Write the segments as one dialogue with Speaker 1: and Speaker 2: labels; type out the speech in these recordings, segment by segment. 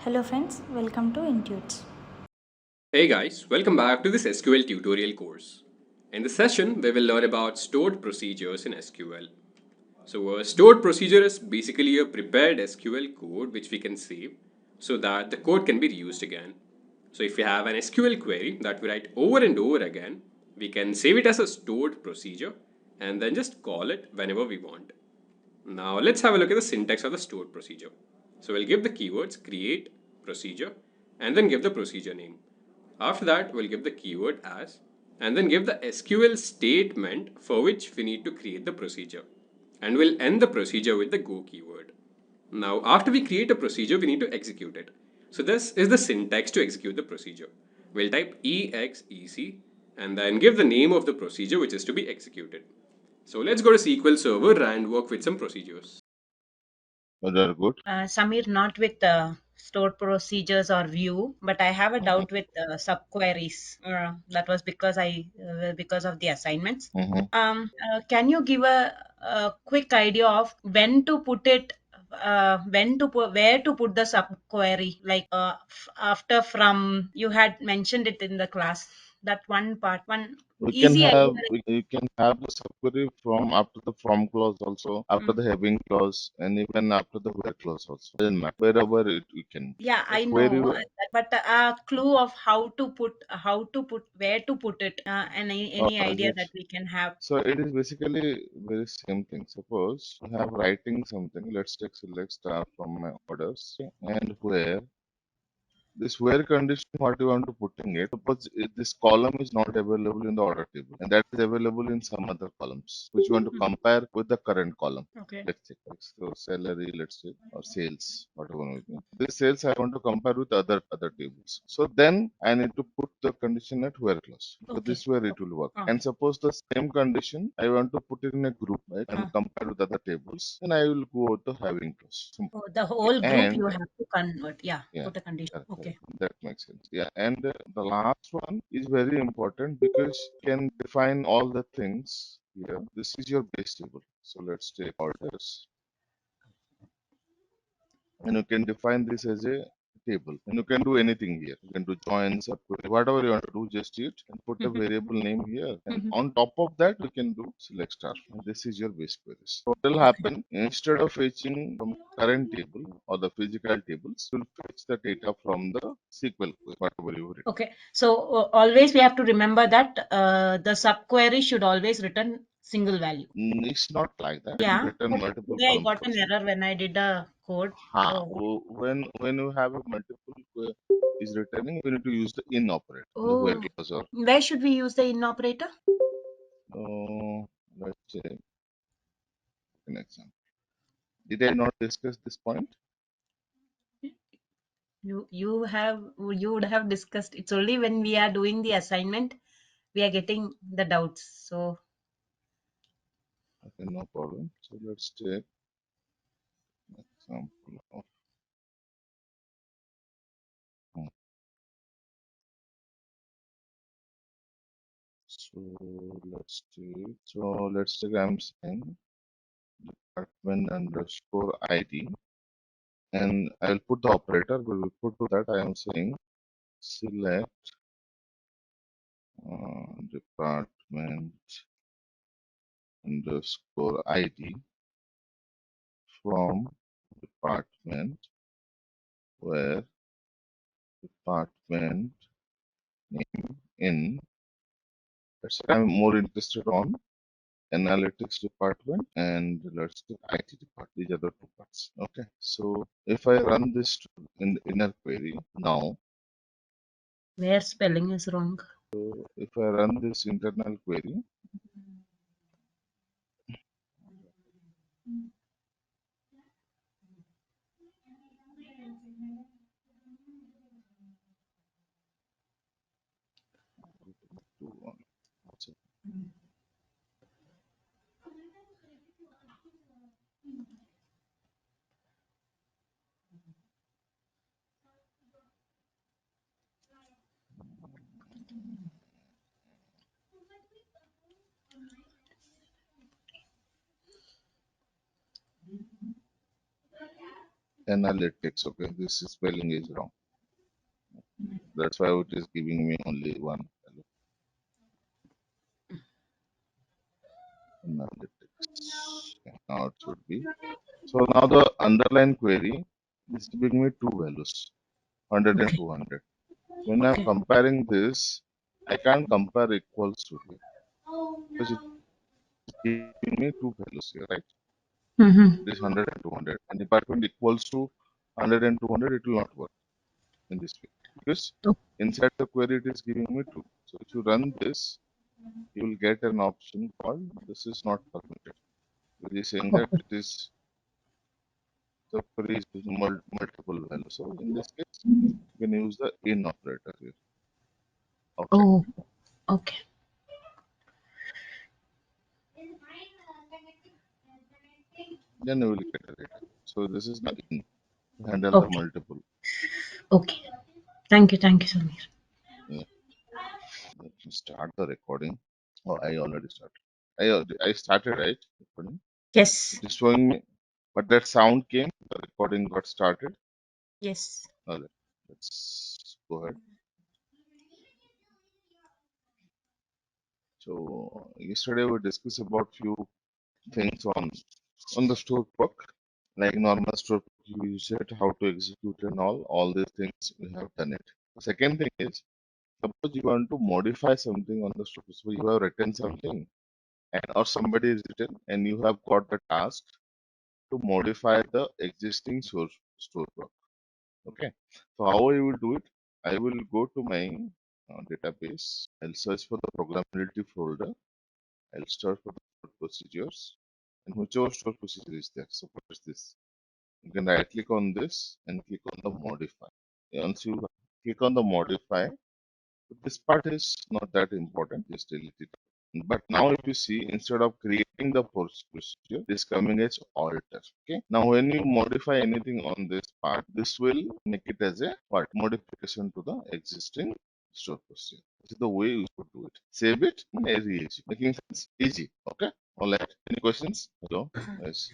Speaker 1: Hello friends, welcome to Intuites.
Speaker 2: Hey guys, welcome back to this SQL tutorial course. In this session, we will learn about stored procedures in SQL. So, a stored procedure is basically a prepared SQL code which we can save so that the code can be reused again. So, if we have an SQL query that we write over and over again, we can save it as a stored procedure and then just call it whenever we want. Now, let's have a look at the syntax of the stored procedure. So, we'll give the keywords create, procedure, and then give the procedure name. After that, we'll give the keyword as, and then give the SQL statement for which we need to create the procedure. And we'll end the procedure with the go keyword. Now, after we create a procedure, we need to execute it. So this is the syntax to execute the procedure. We'll type exec and then give the name of the procedure which is to be executed. So let's go to SQL Server and work with some procedures.
Speaker 3: Very good.
Speaker 4: Samir, not with stored procedures or view, but I have a doubt with subqueries. That was because of the assignments. Can you give a quick idea of when to put it, where to put the subquery? Like after from, you had mentioned it in the class. That one part, one
Speaker 3: We can
Speaker 4: easy idea.
Speaker 3: have you can have the subquery from after the from clause also, after the having clause, and even after the where clause also. Doesn't matter. Wherever we can.
Speaker 4: Yeah,
Speaker 3: The
Speaker 4: I
Speaker 3: query.
Speaker 4: know, but a clue of where to put it, any
Speaker 3: Is
Speaker 4: idea
Speaker 3: it?
Speaker 4: that we can have.
Speaker 3: So it is basically very same thing. Suppose you have writing something. Let's take select star from my orders and where. This where condition, what you want to put in it, suppose this column is not available in the order table, and that is available in some other columns, which you want to compare with the current column.
Speaker 4: Okay.
Speaker 3: Let's say, so salary, let's say, or sales, whatever. This sales I want to compare with other tables. So then I need to put the condition at where clause. So
Speaker 4: Okay.
Speaker 3: this where it will work.
Speaker 4: Okay.
Speaker 3: And suppose the same condition I want to put it in a group, right, and compare with other tables, then I will go with the having clause. Simple.
Speaker 4: Oh, the whole group
Speaker 3: And
Speaker 4: you have to convert. Yeah,
Speaker 3: yeah,
Speaker 4: put a condition.
Speaker 3: correct,
Speaker 4: Okay.
Speaker 3: correct. That makes sense. Yeah, and the last one is very important because you can define all the things here. This is your base table. So let's take orders, and you can define this as a table, and you can do anything here. You can do joins, subquery, whatever you want to do, just it and put a variable name here. And on top of that, you can do select star. And this is your base queries. So what will happen instead of fetching from current table or the physical tables, you'll fetch the data from the SQL query, whatever you written.
Speaker 4: Okay. So always we have to remember that the subquery should always return single value.
Speaker 3: It's not like that.
Speaker 4: Yeah.
Speaker 3: Return
Speaker 4: But
Speaker 3: multiple
Speaker 4: today I
Speaker 3: columns
Speaker 4: got an
Speaker 3: also.
Speaker 4: error when I did a code. So,
Speaker 3: When you have a multiple is returning, we need to use the in operator, the where
Speaker 4: oh,
Speaker 3: clause or
Speaker 4: where should we use the in operator?
Speaker 3: let's say an example. Did I not discuss this point?
Speaker 4: You would have discussed. It's only when we are doing the assignment we are getting the doubts. So
Speaker 3: Okay, no problem. So let's take example of hmm. so let's take I'm saying department underscore ID, and I'll put the operator. We will put to that I am saying select department underscore ID from department where department name in. Let's say I'm more interested on analytics department and let's say IT department. These are the two parts. Okay. So if I run this in the inner query now,
Speaker 4: where spelling is wrong.
Speaker 3: so if I run this internal query, analytics. Okay, this spelling is wrong. That's why it is giving me only one value. Analytics. Okay, now it should be. So now the underline query is giving me two values, 100 and
Speaker 4: Okay.
Speaker 3: 200. When I'm
Speaker 4: Okay.
Speaker 3: comparing this, I can't compare equals to here because it's giving me two values here, right?
Speaker 4: Mm-hmm.
Speaker 3: This 100 and 200. And if I put equals to 100 and 200, it will not work in this way because inside the query it is giving me two. So if you run this, you will get an option called this is not permitted. It is saying that
Speaker 4: Okay.
Speaker 3: it is the query is multiple values. So in this case, you can use the in operator here outside.
Speaker 4: Oh, okay.
Speaker 3: Then you will get a data. So this is the in to handle the
Speaker 4: Okay.
Speaker 3: multiple.
Speaker 4: Okay. Thank you. Thank you, Samir.
Speaker 3: Yeah. Let me start the recording. Oh, I already started. I started, right? Recording.
Speaker 4: Yes.
Speaker 3: It is showing me, but that sound came. The recording got started.
Speaker 4: Yes.
Speaker 3: Okay, let's go ahead. So yesterday we discussed about few things on the store book, like normal store book you use it, how to execute and all these things we have done it. The second thing is, suppose you want to modify something on the store book. So you have written something and or somebody is written and you have got the task to modify the existing store book. Okay, so how I will do it? I will go to my database. I'll search for the programmability folder. I'll search for the stored procedures, and whichever stored procedure is there. So what is this? You can right click on this and click on the modify. Once you click on the modify, this part is not that important. Just delete it. But now if you see, instead of creating the procedure, it is coming as alter. Okay. Now when you modify anything on this part, this will make it as a what? Modification to the existing stored procedure. This is the way you should do it. Save it and re-execute. Making sense? Easy. Okay. All right. Any questions? Hello? Yes.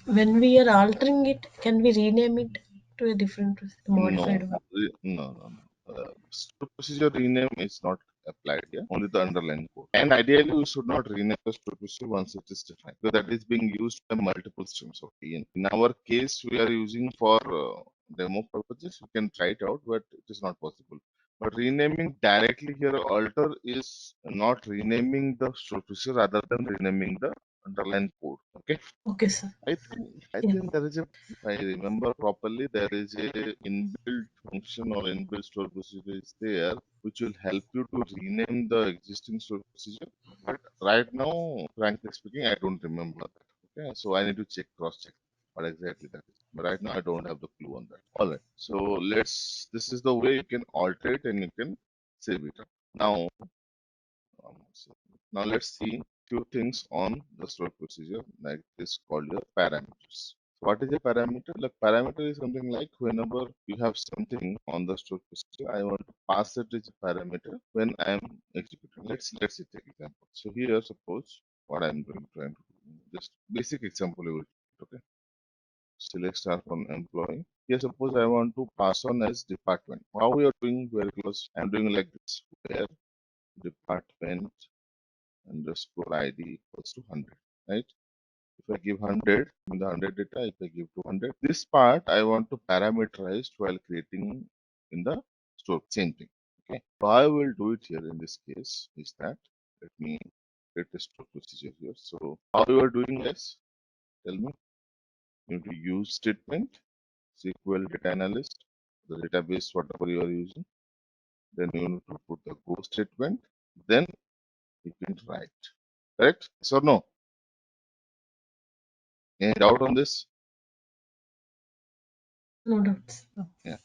Speaker 5: When we are altering it, can we rename it to a different
Speaker 3: No,
Speaker 5: modified one?
Speaker 3: no. Stored procedure rename is not applied here, only the underlying code. And ideally, we should not rename the stored procedure once it is defined, because that is being used by multiple streams of PN. In our case, we are using for demo purposes. You can try it out, but it is not possible. But renaming directly here, alter is not renaming the stored procedure rather than renaming the underlying code. Okay.
Speaker 5: Okay, sir.
Speaker 3: I
Speaker 5: Yeah.
Speaker 3: think there is a, if I remember properly, there is a inbuilt function or inbuilt store procedure is there, which will help you to rename the existing store procedure. But right now, frankly speaking, I don't remember that. Okay, so I need to cross check what exactly that is. But right now, I don't have the clue on that. All right. So this is the way you can alter it and you can save it. Now, so now let's see few things on the store procedure like this called your parameters. So what is a parameter? Like parameter is something like whenever you have something on the store procedure, I want to pass it as a parameter when I am executing. Let's see take example. So here suppose what I'm doing trying to do, just basic example you will take, okay. Select star from employee. Here suppose I want to pass on as department. How we are doing very close. I'm doing like this where department underscore ID equals to 100, right? If I give 100 in the 100 data, if I give 200, this part I want to parameterize while creating in the store, same thing. Okay. So I will do it here in this case is that, let me create a store procedure here. So how you are doing this? Tell me. You need to use statement, SQL data analyst, the database, whatever you are using. Then you need to put the go statement. Then you can write. Correct? Yes or no? Any doubt on this?
Speaker 5: No doubts. No.
Speaker 3: Yeah.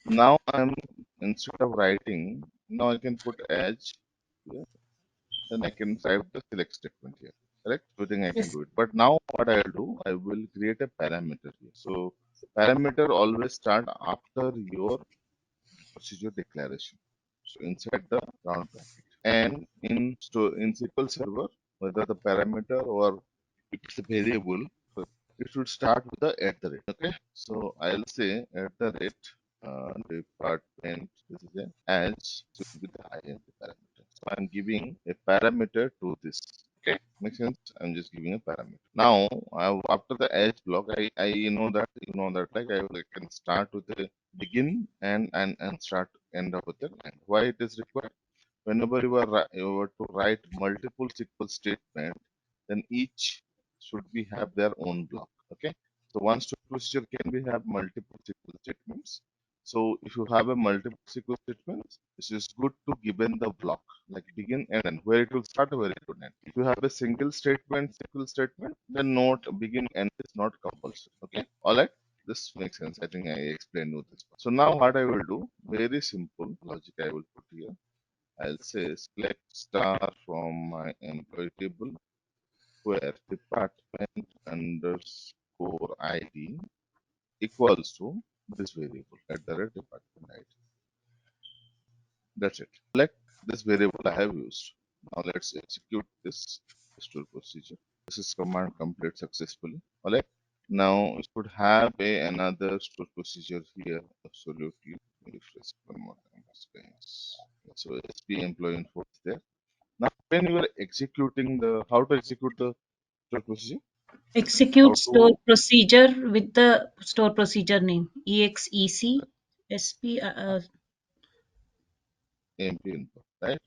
Speaker 3: Now I'm instead of writing, now I can put edge here. Then I can type the select statement here. Correct? Everything I can
Speaker 5: Yes.
Speaker 3: do it. But now what I'll do, I will create a parameter here. So parameter always start after your procedure declaration. So inside the round bracket. And in SQL Server, whether the parameter or if it's a variable, it should start with the at the rate. Okay, so I'll say at the rate department. This is an as should be the int parameter. So I'm giving a parameter to this. Okay, makes sense. I'm just giving a parameter. Now, after the edge block, I know that like I can start with the begin and start end up with the end. Why it is required? Whenever you were to write multiple SQL statement, then each should be have their own block. Okay, so one stored procedure can be have multiple SQL statements. So if you have a multiple SQL statements, it is good to given the block like begin and end, where it will start, where it will end. If you have a single statement, SQL statement, then not begin end is not compulsory. Okay, all right. This makes sense. I think I explained you this. So now what I will do, very simple logic I will put here. I'll say select star from my employee table where department underscore ID equals to this variable at the rate department ID. That's it. Select this variable I have used. Now let's execute this store procedure. This is command complete successfully. Alright. Now it should have another store procedure here. Absolutely. Refresh one more time. So SP employee info is there. Now, when you are executing how to execute the stored procedure? How
Speaker 4: Execute store
Speaker 3: to
Speaker 4: procedure with the store procedure name exec sp.
Speaker 3: AMP input, right?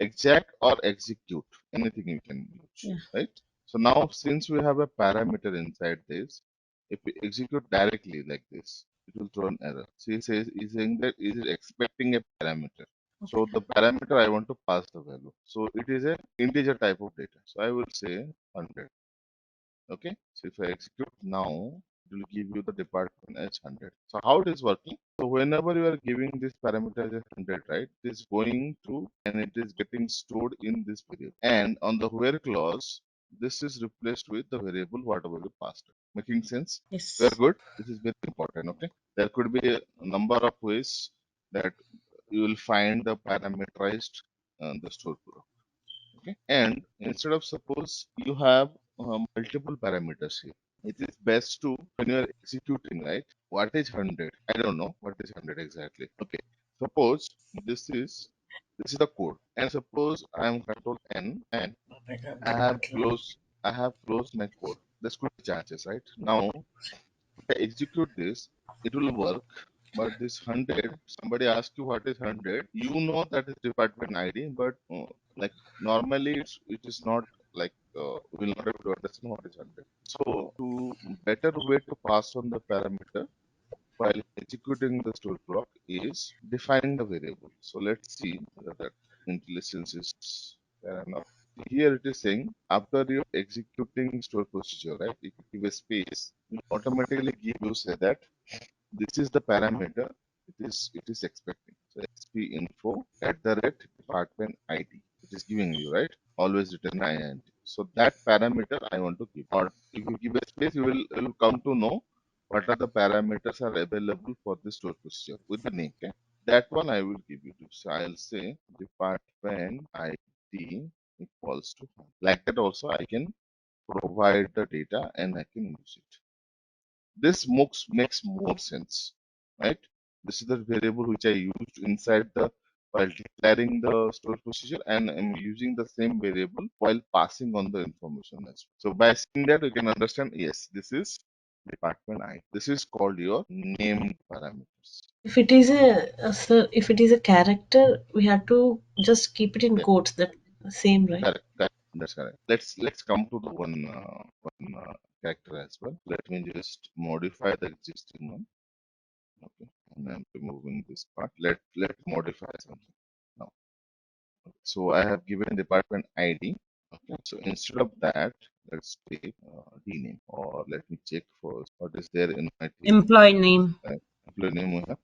Speaker 3: Exact or execute, anything you can use,
Speaker 4: Yeah.
Speaker 3: right? So now, since we have a parameter inside this, if we execute directly like this, it will throw an error. So he's saying that it is expecting a parameter. So the parameter I want to pass the value. So it is a integer type of data. So I will say 100. Okay, so if I execute now, it will give you the department as 100. So how it is working? So whenever you are giving this parameter as 100, right, it is going to and it is getting stored in this variable. And on the where clause, this is replaced with the variable whatever you passed. Making sense? Very
Speaker 4: Yes.
Speaker 3: good. This is very important. Okay, there could be a number of ways that you will find the parameterized the store program. Okay, and instead of suppose you have multiple parameters here, it is best to when you are executing, right, what is 100? I don't know what is 100 exactly. Okay, suppose this is the code, and suppose I am control N and I have closed my code. This could be chances, right? Now if I execute this, it will work. But this 100, somebody asks you what is 100, you know that is department ID, but like normally it is not like we will not able to understand what is 100. So to better way to pass on the parameter while executing the store block is defining the variable. So let's see whether that intelligence is fair enough. Here it is saying after you executing store procedure, right? If you give a space, it automatically give you say that this is the parameter it is expecting. So sp info at the rate department ID. It is giving you, right? Always written int. So that parameter I want to give. Or if you give a space, you will come to know what are the parameters are available for this store procedure with the name. Okay? That one I will give you. So I'll say department ID equals to like that. Also, I can provide the data and I can use it. This makes more sense, right? This is the variable which I used inside the while declaring the store procedure, and I'm using the same variable while passing on the information as well. So by seeing that, you can understand, yes, this is department I. This is called your named parameters.
Speaker 5: If it is if it is a character, we have to just keep it in
Speaker 3: Yeah,
Speaker 5: quotes. That same, right?
Speaker 3: correct. That's correct. Let's come to the one character as well. Let me just modify the existing one. Okay, and I'm removing this part. Let's modify something now. So I have given department ID. Okay, so instead of that, let's take rename, or let me check first what is there in my table.
Speaker 4: Employee name.
Speaker 3: Employee name we have.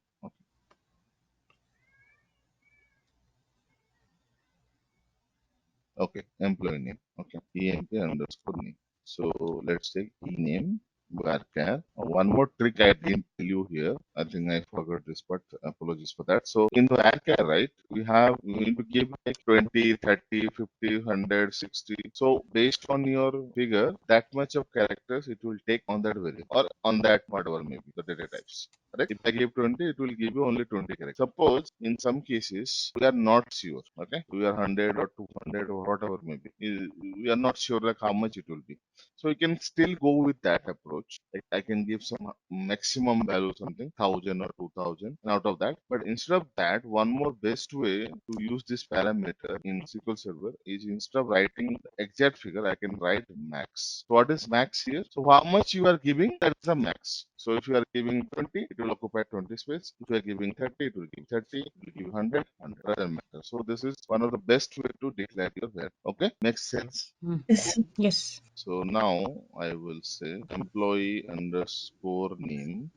Speaker 3: Okay, employee name. Okay, EMP underscore name. So let's take ename varchar. One more trick I didn't tell you here. I think I forgot this, but apologies for that. So in varchar, right, we need to give like 20, 30, 50, 100, 60. So based on your figure, that much of characters it will take on that variable or on that whatever maybe the data types. Correct? If I give 20, it will give you only 20 characters. Suppose in some cases we are not sure. Okay, we are 100 or 200 or whatever maybe. We are not sure like how much it will be. So you can still go with that approach. Like I can give some maximum value, something 1,000 or 2,000, and out of that. But instead of that, one more best way to use this parameter in SQL Server is instead of writing the exact figure, I can write max. So what is max here? So how much you are giving, that's the max. So if you are giving 20, it will occupy 20 space. If you are giving 30, it will give 30. It will give 100, 100. Doesn't matter. So this is one of the best way to declare your value. Okay, makes sense.
Speaker 5: Yes.
Speaker 4: Yes.
Speaker 3: So now I will say employee underscore name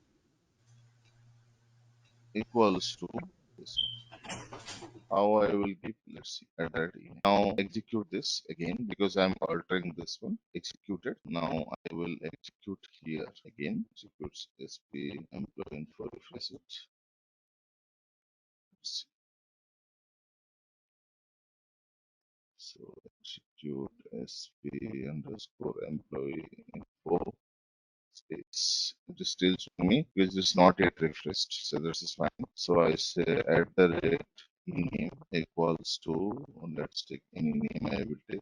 Speaker 3: equals to this one. How I will give, let's see, at that email. Now execute this again because I'm altering this one. Execute it. Now I will execute here again. Executes sp employee info, refresh it. So execute sp underscore employee info space. It is still showing me because it's not yet refreshed. So this is fine. So I say at the rate name equals to, let's take any name I will take.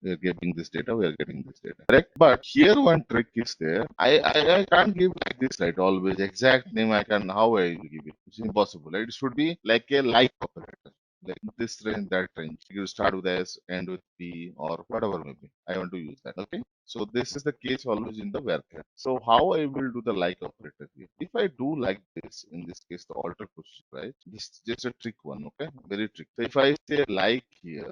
Speaker 3: We are getting this data, we are getting this data. Correct. But here one trick is there. I can't give like this, right? Always exact name I can, how I will give it. It's impossible, right? It should be like a like operator. Like this range, that range. You start with S, end with P, or whatever maybe. I want to use that. Okay. So this is the case always in the varchar. So how I will do the like operator here? If I do like this, in this case the alter position, right? This is just a trick one, okay? Very trick. So if I say like here,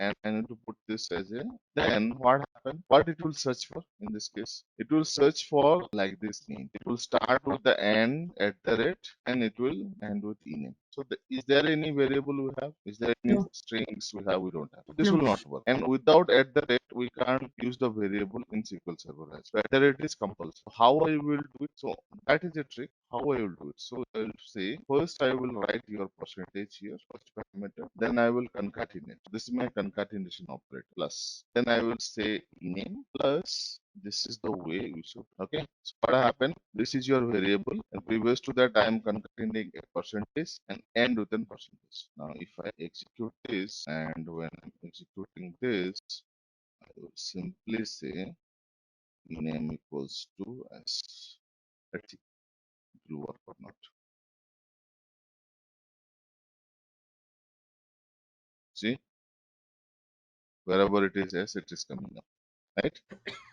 Speaker 3: and I need to put this as a, then what happened? What it will search for in this case? It will search for like this name. It will start with the end at the rate and it will end with ename. So is there any variable we have? Is there any
Speaker 5: No.
Speaker 3: strings we have? We don't have. So this
Speaker 5: No.
Speaker 3: will not work. And without at the rate, we can't use the variable in SQL Server as well. At the rate is compulsory. How I will do it? So that is a trick. How I will do it? So I will say first I will write your percentage here, first parameter. Then I will concatenate. This is my concatenation operator. Plus. Then I will say name plus. This is the way we should. Okay. So what happened? This is your variable, and previous to that I am concatenating a percentage and end with a percentage. Now if I execute this, and when I'm executing this, I will simply say name equals to s. Let's see if it will work or not. See, wherever it is s, it is coming up, right?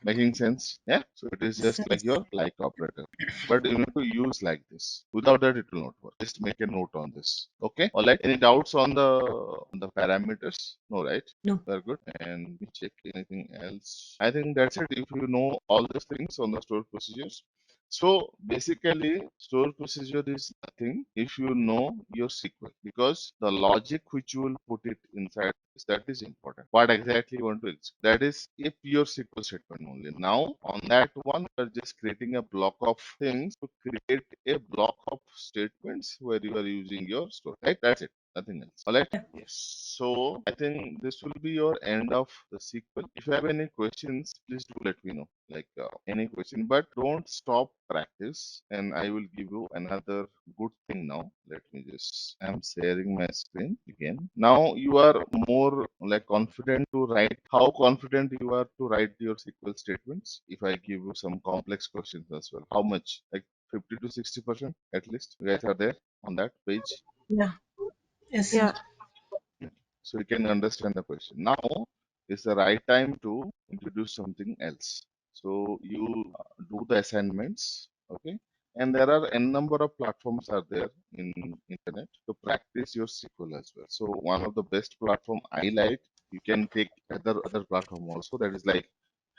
Speaker 3: Making sense? Yeah. So it is just like your like operator, but you need to use like this. Without that, it will not work. Just make a note on this. Okay. All right. Any doubts on the parameters? No, right?
Speaker 5: No.
Speaker 3: Very good. And let me check anything else. I think that's it. If you know all these things on the stored procedures. So basically, stored procedure is nothing if you know your SQL, because the logic which you will put it inside that is important. What exactly you want to execute? That is if your SQL statement only. Now on that one, we are just creating a block of things to create a block of statements where you are using your store. Right? That's it. Nothing else. All right. Yes. So I think this will be your end of the SQL. If you have any questions, please do let me know. Like any question, but don't stop practice. And I will give you another good thing now. Let me just, I'm sharing my screen again. Now you are more like confident to write. How confident you are to write your SQL statements? If I give you some complex questions as well, how much? Like 50 to 60% at least. You guys are there on that page.
Speaker 5: Yeah. Yes,
Speaker 1: Yeah.
Speaker 5: sir.
Speaker 3: So you can understand the question. Now is the right time to introduce something else. So you do the assignments, okay? And there are n number of platforms are there in internet to practice your SQL as well. So one of the best platform I like, you can take other platform also, that is like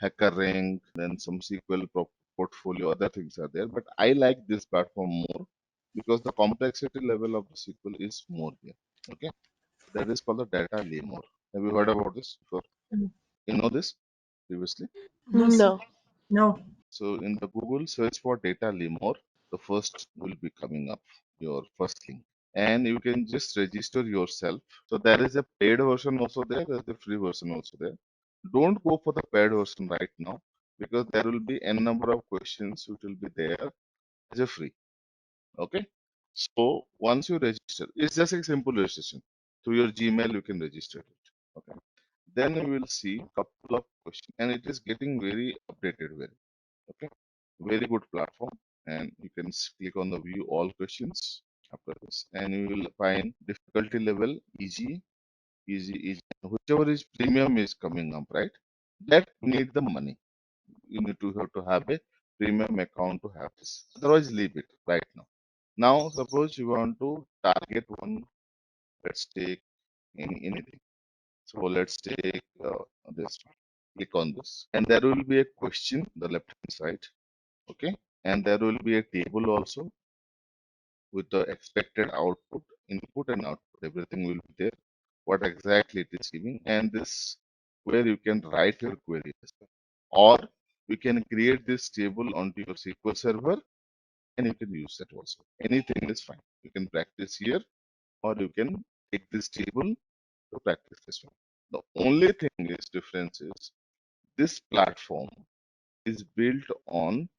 Speaker 3: HackerRank, then some SQL portfolio, other things are there. But I like this platform more because the complexity level of the SQL is more here. Okay, that is called the data layer more. Have you heard about this before?
Speaker 5: Mm.
Speaker 3: You know this previously?
Speaker 4: No, sir.
Speaker 5: No.
Speaker 4: No.
Speaker 3: So in the Google search for data lemur, the first will be coming up, your first link. And you can just register yourself. So there is a paid version also there, there's a free version also there. Don't go for the paid version right now because there will be n number of questions which will be there as a free. Okay. So once you register, it's just a simple registration. Through your Gmail, you can register it. Okay. Then you will see couple of questions and it is getting very updated very. Okay. Very good platform. And you can click on the view all questions after this. And you will find difficulty level easy, easy, easy. Whichever is premium is coming up, right? That need the money. You need to have a premium account to have this. Otherwise, leave it right now. Now, suppose you want to target one. Let's take anything. So let's take this one. Click on this, and there will be a question the left hand side. Okay, and there will be a table also with the expected output, input and output. Everything will be there. What exactly it is giving, and this where you can write your query as well. Or you can create this table onto your SQL server and you can use that also. Anything is fine. You can practice here or you can take this table to practice this one. The only thing is difference is this platform is built on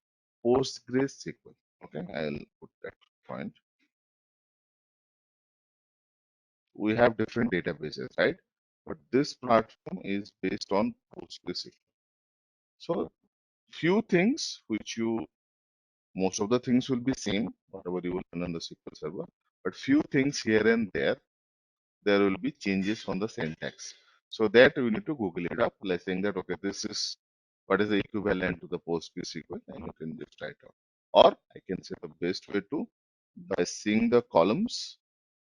Speaker 3: PostgreSQL. Okay, I'll put that point. We have different databases, right? But this platform is based on PostgreSQL. So few things which you most of the things will be same, whatever you will run on the SQL server, but few things here and there will be changes on the syntax. So that we need to Google it up, like saying that, okay, this is what is the equivalent to the PostgreSQL, and you can just write out. Or I can say the best way to, by seeing the columns,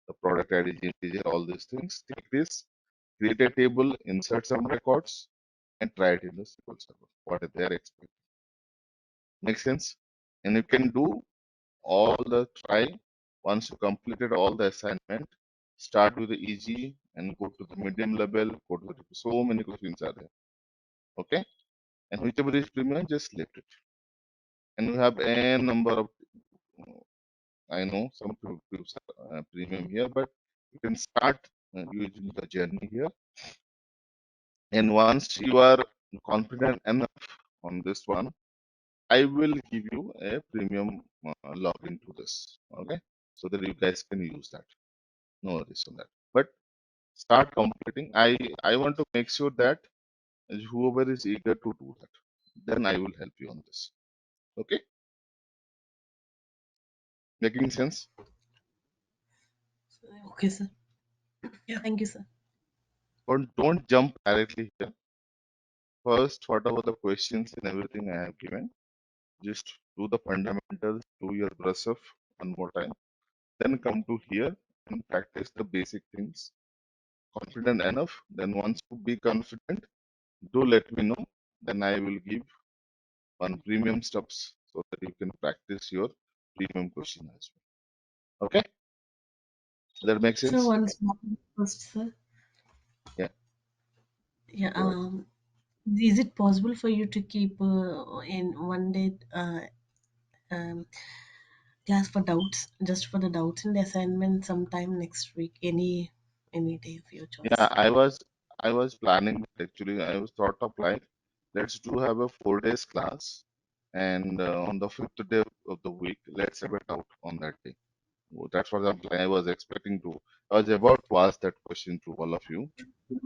Speaker 3: the product ID, integer, all these things, take this, create a table, insert some records, and try it in the SQL server. What are their expectations? Make sense? And you can do all the try. Once you completed all the assignment, start with the easy and go to the medium level, go to the so many questions are there. Okay, and whichever is premium, just select it. And you have a number of I know some people premium here, but you can start using the journey here. And once you are confident enough on this one, I will give you a premium login to this. Okay, so that you guys can use that. No worries on that. But start completing. I want to make sure that whoever is eager to do that, then I will help you on this. Okay, making sense?
Speaker 5: Okay, sir. Yeah. Thank you, sir.
Speaker 3: But don't jump directly here. First, whatever the questions and everything I have given, just do the fundamentals, do your brush up one more time. Then come to here and practice the basic things. Confident enough. Then once you be confident, do let me know. Then I will give one premium steps so that you can practice your premium question as well. Okay, that makes
Speaker 5: Sir,
Speaker 3: sense.
Speaker 5: one small request, sir.
Speaker 3: Yeah,
Speaker 5: Yeah.
Speaker 3: go ahead.
Speaker 5: Is it possible for you to keep in one day um, class for doubts, just for the doubts in the assignment sometime next week, any day of your
Speaker 3: Yeah,
Speaker 5: choice?
Speaker 3: I was planning actually. I was thought of like let's do have a 4 days class, and on the fifth day of the week, let's have it out on that day. That's what I was expecting to. I was about to ask that question to all of you.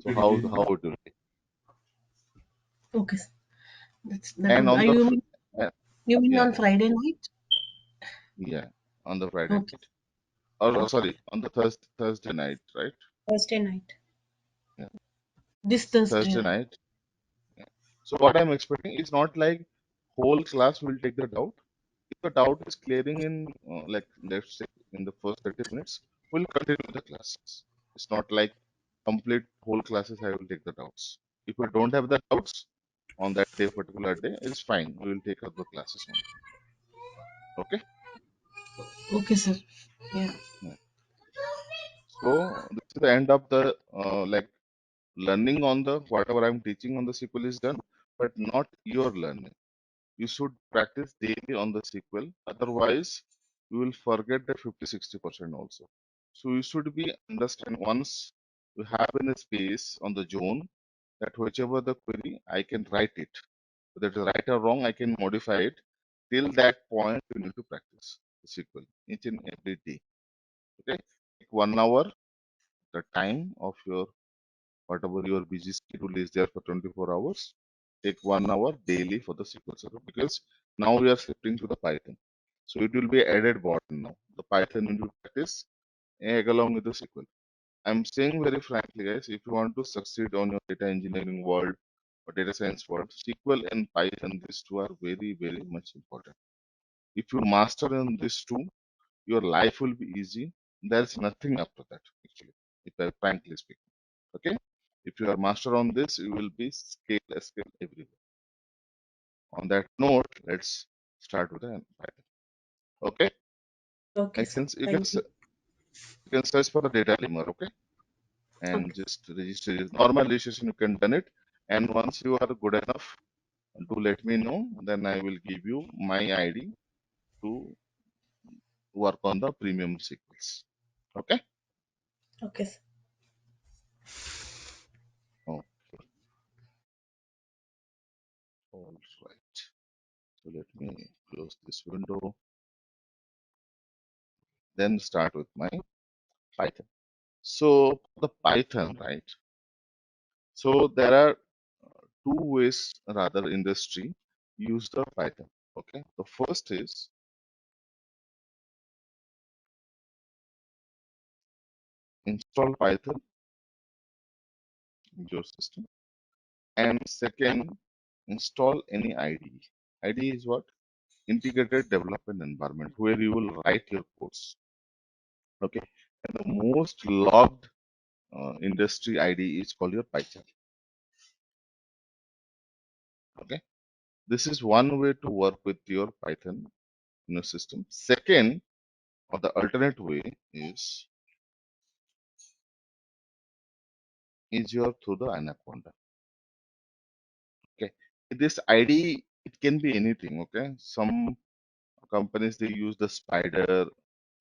Speaker 3: So how it will be?
Speaker 5: Okay, sir. That
Speaker 3: And
Speaker 5: would.
Speaker 3: on
Speaker 5: Are
Speaker 3: the uh,
Speaker 5: you mean
Speaker 3: yeah
Speaker 5: on Friday night?
Speaker 3: yeah on the Friday
Speaker 5: Okay.
Speaker 3: night or sorry on the Thursday night, right?
Speaker 4: Thursday night.
Speaker 3: Yeah,
Speaker 5: This
Speaker 3: Thursday
Speaker 5: Thursday.
Speaker 3: night. Yeah. So what I'm expecting is not like whole class will take the doubt. If the doubt is clearing in like let's say in the first 30 minutes, we'll continue the classes. It's not like complete whole classes I will take the doubts. If we don't have the doubts on that day, particular day, it's fine. We will take up the classes only. Okay.
Speaker 5: Okay, sir. Yeah.
Speaker 3: Yeah. So this is the end of the like learning on the whatever I'm teaching on the SQL is done, but not your learning. You should practice daily on the SQL. Otherwise, you will forget the 50-60% also. So you should be understand once you have in a space on the zone that whichever the query I can write it. Whether it is right or wrong, I can modify it. Till that point, you need to practice the SQL each and every day. Okay, take 1 hour, the time of your whatever your busy schedule is there for 24 hours. Take 1 hour daily for the SQL Server because now we are shifting to the Python. So it will be added button now. The Python will practice along with the SQL. I'm saying very frankly, guys, if you want to succeed on your data engineering world or data science world, SQL and Python, these two are very, very much important. If you master in these two, your life will be easy. There's nothing after that, actually, if I frankly speak. Okay? If you are master on this, you will be scale everywhere. On that note, let's start with the Python. Okay?
Speaker 5: Okay,
Speaker 3: Makes
Speaker 5: sir.
Speaker 3: sense? You
Speaker 5: Thank you.
Speaker 3: can search for the data limmer, okay? And
Speaker 5: Okay.
Speaker 3: just register it. Normal registration, you can done it. And once you are good enough to let me know, then I will give you my ID to work on the premium sequels. Okay?
Speaker 5: Okay, sir.
Speaker 3: Oh, all right. So let me close this window. Then start with my Python. So the Python, right? So there are two ways rather industry use the Python. Okay. The first is install Python in your system. And second, install any IDE. IDE is what? Integrated Development Environment, where you will write your codes. Okay. And the most logged industry IDE is called your PyCharm. Okay. This is one way to work with your Python in your system. Second, or the alternate way is your through the Anaconda. Okay. This ID, it can be anything. Okay. Some companies they use the Spider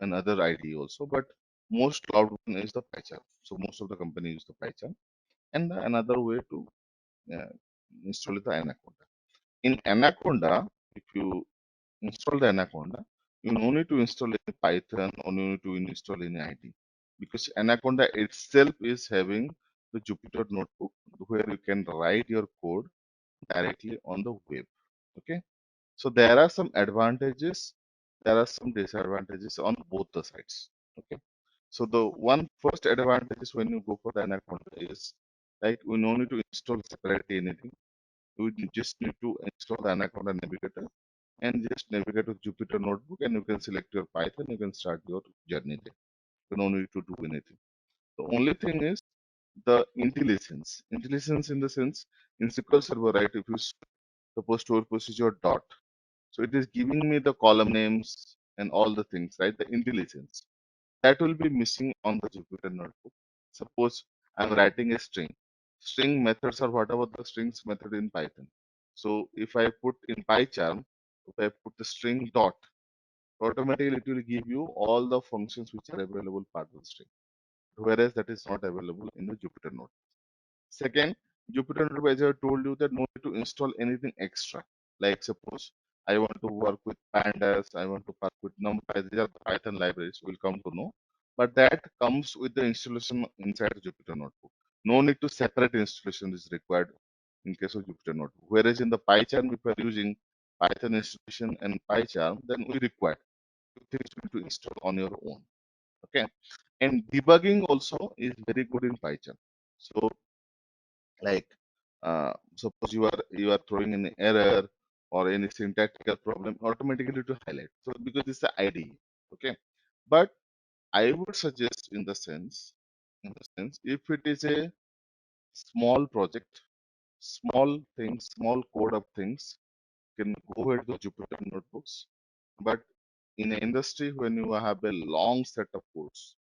Speaker 3: and other ID also, but most cloud one is the PyCharm. So most of the company use the PyCharm. And another way to uh, install the Anaconda. In Anaconda, if you install the Anaconda, you no need to install any Python or no need to install any ID because Anaconda itself is having the Jupyter notebook where you can write your code directly on the web. Okay, so there are some advantages, there are some disadvantages on both the sides. Okay, so the one first advantage is when you go for the Anaconda is like we no need to install separately anything. We just need to install the Anaconda Navigator and just navigate to Jupyter Notebook and you can select your Python. You can start your journey there. You don't need to do anything. The only thing is the intelligence. Intelligence in the sense in SQL Server, right? If you suppose store procedure dot, so it is giving me the column names and all the things, right? The intelligence that will be missing on the Jupyter Notebook. Suppose I'm writing a string methods or whatever the strings method in Python. So if I put in PyCharm, if I put the string dot, automatically it will give you all the functions which are available part of the string, whereas that is not available in the Jupyter Notebook. Second, Jupyter Notebook, as I told you, that no need to install anything extra. Like suppose I want to work with pandas, I want to work with NumPy. These are the Python libraries. We'll come to know, but that comes with the installation inside the Jupyter Notebook. No need to separate installation is required in case of Jupyter Notebook. Whereas in the PyCharm, if we are using Python installation and PyCharm, then we require things to install on your own. Okay, and debugging also is very good in PyCharm. So like suppose you are throwing an error or any syntactical problem, automatically to highlight, so because it's the IDE. Okay, but I would suggest in the sense if it is a small project, small things, small code of things, you can go ahead to Jupyter notebooks. But in an industry when you have a long set of codes,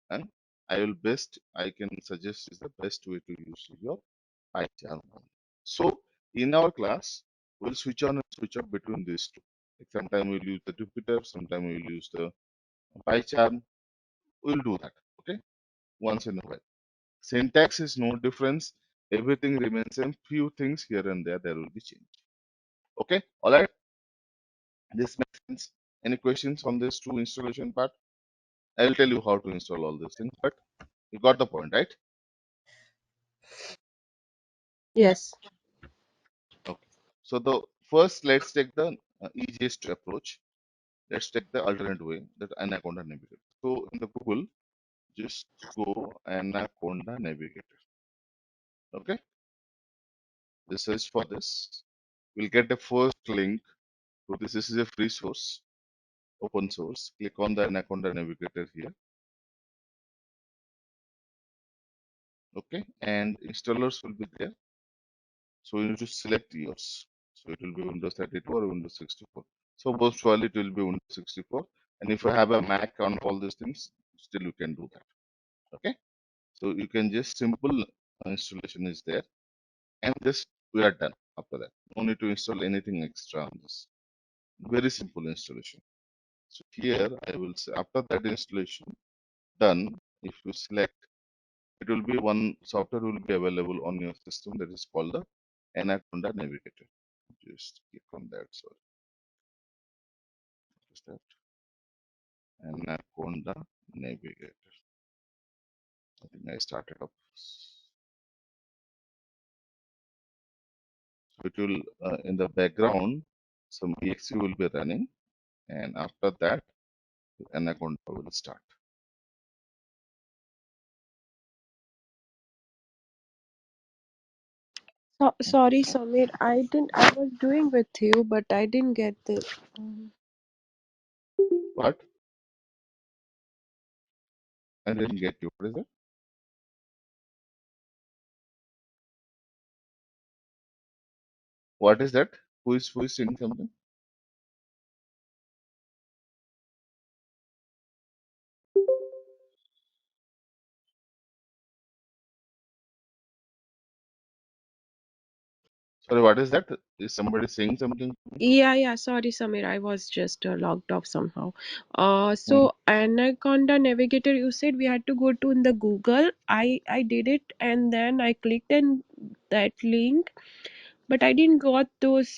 Speaker 3: and I can suggest is the best way to use your PyCharm. So in our class, we'll switch on and switch off between these two. Like sometime we'll use the Jupyter, sometime we'll use the PyCharm. We'll do that. Okay, once in a while. Syntax is no difference. Everything remains same. Few things here and there will be changed. Okay, all right. This makes sense. Any questions on this two installation part? I will tell you how to install all these things, but you got the point, right?
Speaker 6: Yes.
Speaker 3: Okay. So the first, let's take the easiest approach. Let's take the alternate way, that Anaconda Navigator. So in the Google, just go Anaconda Navigator. Okay. This is for this. We'll get the first link to this. This is a free source, open source. Click on the Anaconda Navigator here. Okay. And installers will be there. So you need to select yours. So it will be Windows 32 or Windows 64. So most probably it will be Windows 64. And if you have a Mac on all these things, still you can do that. Okay. So you can just simple installation is there, and just we are done after that. No need to install anything extra on this. Very simple installation. So here I will say after that installation done, if you select, it will be one software will be available on your system that is called the Anaconda Navigator. Just click on that. Sorry, just that Anaconda Navigator. I think I started up. So it will in the background some exe will be running, and after that Anaconda will start.
Speaker 6: Sorry, Samir. I was doing with you, but I didn't get the.
Speaker 3: What? I didn't get you. What is it? What is that? Who is saying something? Sorry, what is that? Is somebody saying something?
Speaker 6: Yeah. Sorry, Samir. I was just logged off somehow.
Speaker 3: Mhm.
Speaker 6: So Anaconda Navigator, you said we had to go to in the Google. I did it, and then I clicked on that link, but I didn't got those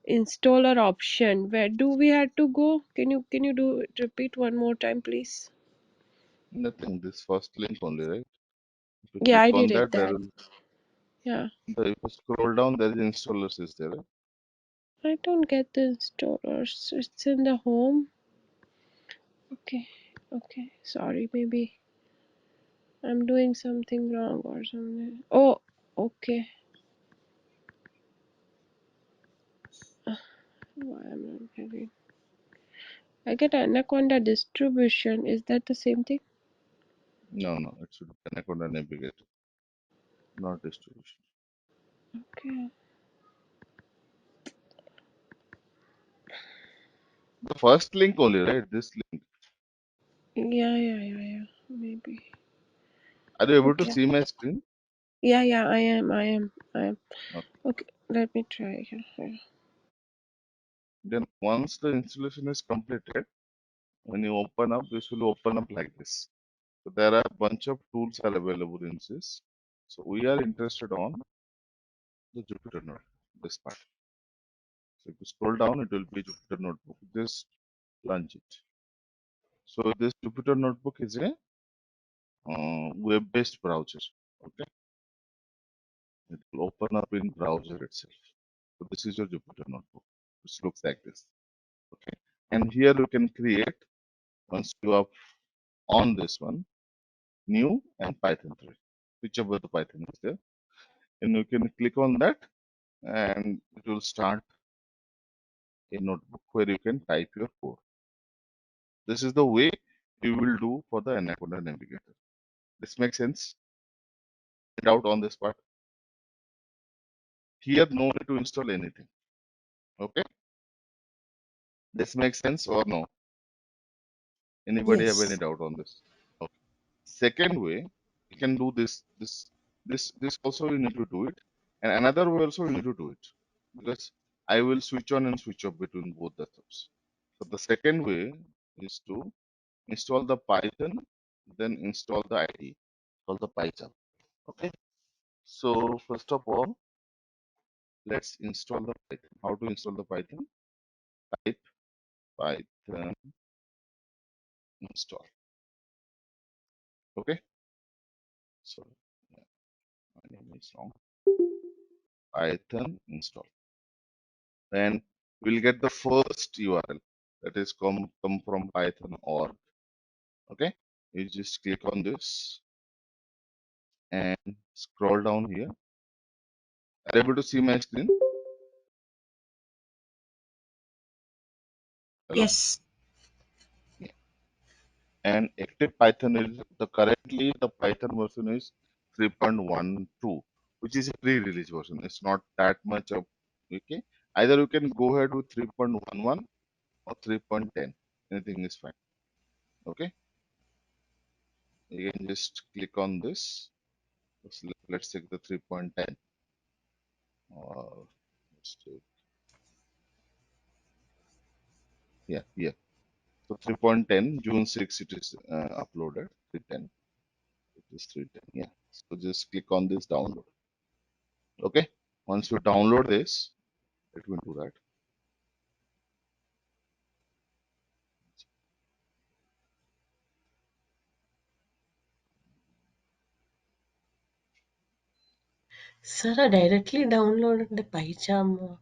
Speaker 6: installer option. Where do we have to go? Can you do repeat one more time, please?
Speaker 3: Nothing. This first link only, right? If you
Speaker 6: Yeah,
Speaker 3: click
Speaker 6: I
Speaker 3: on
Speaker 6: did it.
Speaker 3: that, there
Speaker 6: That.
Speaker 3: will.
Speaker 6: Yeah.
Speaker 3: If you scroll down, there is installers is there. Right?
Speaker 6: I don't get the installers. It's in the home. Okay. Okay. Sorry. Maybe I'm doing something wrong or something. Oh. Okay. Why am I not getting? I get Anaconda distribution. Is that the same thing?
Speaker 3: No, no, it should be Anaconda Navigator, not distribution.
Speaker 6: Okay.
Speaker 3: The first link only, right? This link.
Speaker 6: Yeah. Maybe.
Speaker 3: Are you able to
Speaker 6: Okay.
Speaker 3: see my screen?
Speaker 6: Yeah. I am.
Speaker 3: Okay.
Speaker 6: Okay. Let me try here. Yeah.
Speaker 3: Then once the installation is completed, when you open up, this will open up like this. So there are a bunch of tools are available in this. So we are interested on the Jupyter notebook, this part. So if you scroll down, it will be Jupyter notebook. Just launch it. So this Jupyter notebook is a web-based browser. Okay, it will open up in browser itself. So this is your Jupyter notebook, which looks like this. Okay, and here you can create once you are on this one, new and Python 3, whichever the Python is there, and you can click on that, and it will start a notebook where you can type your code. This is the way you will do for the Anaconda Navigator. This makes sense? Doubt on this part? Here, no need to install anything. Okay, this makes sense or no? Anybody have any
Speaker 5: Yes.
Speaker 3: doubt on this? Okay. Second way, you can do this also you need to do it, and another way also you need to do it, because I will switch on and switch off between both the steps. So the second way is to install the Python, then install the IDE, install the PyCharm. Okay. So first of all, let's install the Python. How to install the Python? Type Python install. Okay. So yeah, my name is wrong. Python install. And we'll get the first URL that is come from Python org. Okay. You just click on this and scroll down here. Are you able to see my screen? Hello.
Speaker 4: Yes.
Speaker 3: Yeah. And active Python is currently the Python version is 3.12, which is a pre-release version. It's not that much of okay. Either you can go ahead with 3.11 or 3.10. Anything is fine. Okay. You can just click on this. Let's take the 3.10. Let's take, yeah, here. So 3.10, June 6, it is uploaded. 310. It is 310. Yeah. So just click on this download. Okay. Once you download this, it will do that.
Speaker 5: Sir, I directly downloaded the PyCharm.